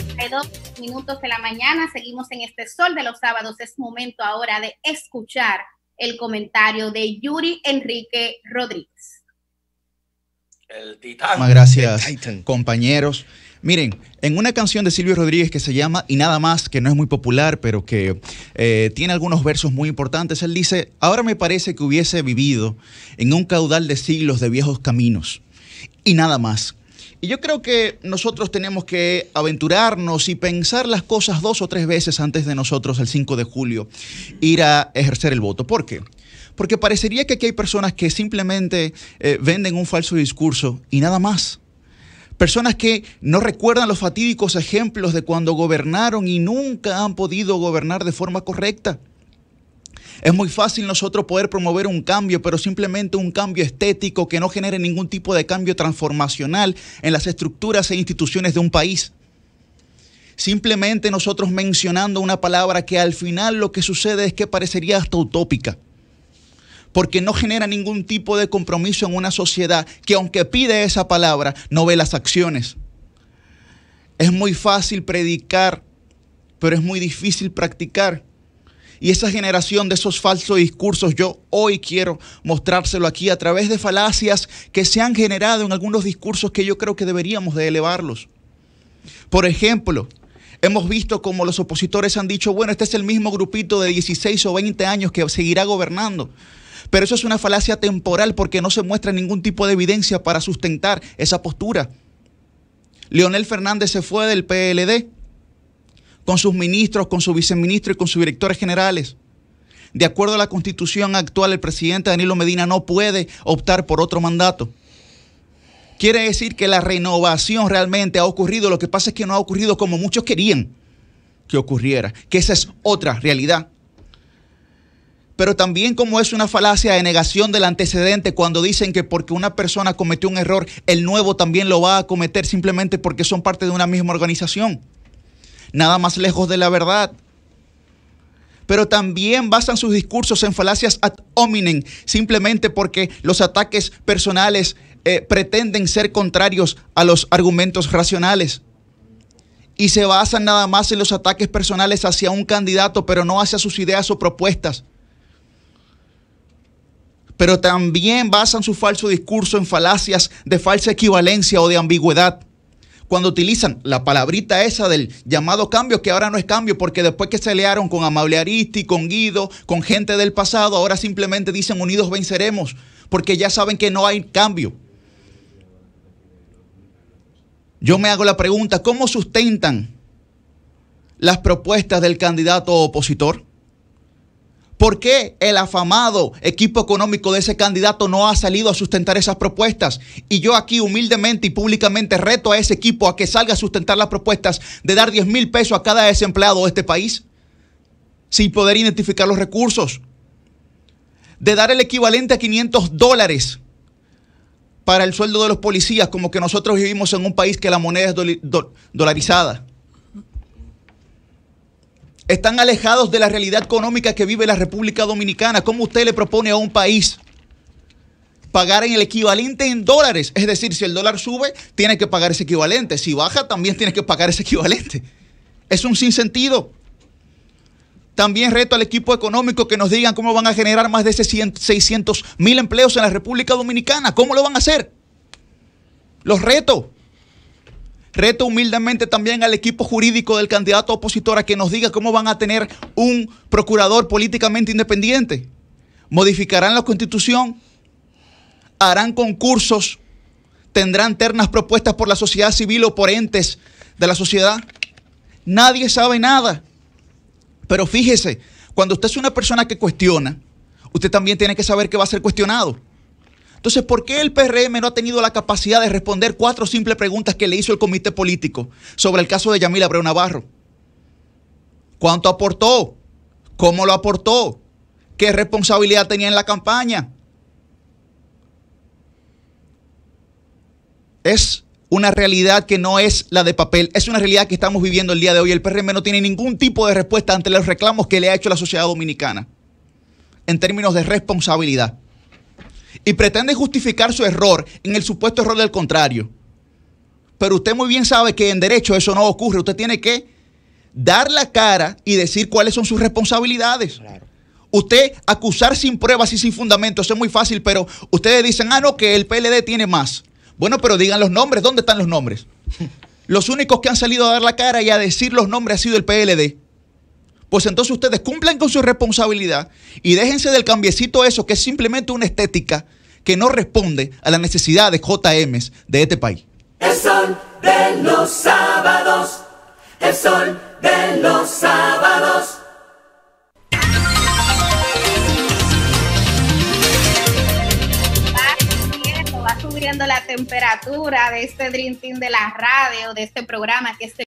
52 minutos de la mañana. Seguimos en este sol de los sábados. Es momento ahora de escuchar el comentario de Yuri Enrique Rodríguez. El titán. Gracias, compañeros. Miren, en una canción de Silvio Rodríguez que se llama Y Nada Más, que no es muy popular, pero que tiene algunos versos muy importantes, él dice: ahora me parece que hubiese vivido en un caudal de siglos de viejos caminos, y nada más. Y yo creo que nosotros tenemos que aventurarnos y pensar las cosas 2 o 3 veces antes de nosotros, el 5 de julio, ir a ejercer el voto. ¿Por qué? Porque parecería que aquí hay personas que simplemente venden un falso discurso y nada más. Personas que no recuerdan los fatídicos ejemplos de cuando gobernaron y nunca han podido gobernar de forma correcta. Es muy fácil nosotros poder promover un cambio, pero simplemente un cambio estético que no genere ningún tipo de cambio transformacional en las estructuras e instituciones de un país. Simplemente nosotros mencionando una palabra que al final lo que sucede es que parecería hasta utópica, porque no genera ningún tipo de compromiso en una sociedad que, aunque pide esa palabra, no ve las acciones. Es muy fácil predicar, pero es muy difícil practicar. Y esa generación de esos falsos discursos, yo hoy quiero mostrárselo aquí a través de falacias que se han generado en algunos discursos que yo creo que deberíamos de elevarlos. Por ejemplo, hemos visto como los opositores han dicho: bueno, este es el mismo grupito de 16 o 20 años que seguirá gobernando. Pero eso es una falacia temporal, porque no se muestra ningún tipo de evidencia para sustentar esa postura. Leonel Fernández se fue del PLD con sus ministros, con su viceministro y con sus directores generales. De acuerdo a la Constitución actual, el presidente Danilo Medina no puede optar por otro mandato. Quiere decir que la renovación realmente ha ocurrido. Lo que pasa es que no ha ocurrido como muchos querían que ocurriera, que esa es otra realidad. Pero también como es una falacia de negación del antecedente cuando dicen que porque una persona cometió un error, el nuevo también lo va a cometer simplemente porque son parte de una misma organización. Nada más lejos de la verdad. Pero también basan sus discursos en falacias ad hominem, simplemente porque los ataques personales pretenden ser contrarios a los argumentos racionales. Y se basan nada más en los ataques personales hacia un candidato, pero no hacia sus ideas o propuestas. Pero también basan su falso discurso en falacias de falsa equivalencia o de ambigüedad. Cuando utilizan la palabrita esa del llamado cambio, que ahora no es cambio, porque después que se aliaron con Amable Aristi, con Guido, con gente del pasado, ahora simplemente dicen unidos venceremos, porque ya saben que no hay cambio. Yo me hago la pregunta: ¿cómo sustentan las propuestas del candidato opositor? ¿Por qué el afamado equipo económico de ese candidato no ha salido a sustentar esas propuestas? Y yo aquí humildemente y públicamente reto a ese equipo a que salga a sustentar las propuestas de dar 10,000 pesos a cada desempleado de este país, sin poder identificar los recursos. De dar el equivalente a $500 para el sueldo de los policías, como que nosotros vivimos en un país que la moneda es dolarizada. Están alejados de la realidad económica que vive la República Dominicana. ¿Cómo usted le propone a un país pagar en el equivalente en dólares? Es decir, si el dólar sube, tiene que pagar ese equivalente. Si baja, también tiene que pagar ese equivalente. Es un sinsentido. También reto al equipo económico que nos digan cómo van a generar más de 600,000 empleos en la República Dominicana. ¿Cómo lo van a hacer? Los reto. Reto humildemente también al equipo jurídico del candidato opositor a que nos diga cómo van a tener un procurador políticamente independiente. ¿Modificarán la Constitución? ¿Harán concursos? ¿Tendrán ternas propuestas por la sociedad civil o por entes de la sociedad? Nadie sabe nada. Pero fíjese, cuando usted es una persona que cuestiona, usted también tiene que saber que va a ser cuestionado. Entonces, ¿por qué el PRM no ha tenido la capacidad de responder 4 simples preguntas que le hizo el comité político sobre el caso de Yamil Abreu Navarro? ¿Cuánto aportó? ¿Cómo lo aportó? ¿Qué responsabilidad tenía en la campaña? Es una realidad que no es la de papel, es una realidad que estamos viviendo el día de hoy. El PRM no tiene ningún tipo de respuesta ante los reclamos que le ha hecho la sociedad dominicana en términos de responsabilidad. Y pretende justificar su error en el supuesto error del contrario. pero usted muy bien sabe que en derecho eso no ocurre. Usted tiene que dar la cara y decir cuáles son sus responsabilidades. Claro. Usted acusar sin pruebas y sin fundamentos es muy fácil, pero ustedes dicen, no, que el PLD tiene más. Bueno, pero digan los nombres. ¿Dónde están los nombres? Los únicos que han salido a dar la cara y a decir los nombres ha sido el PLD. Pues entonces ustedes cumplan con su responsabilidad y déjense del cambiecito eso, que es simplemente una estética que no responde a las necesidades JMs de este país. El sol de los sábados, el sol de los sábados. Va subiendo la temperatura de este Dream Team de la radio, de este programa que es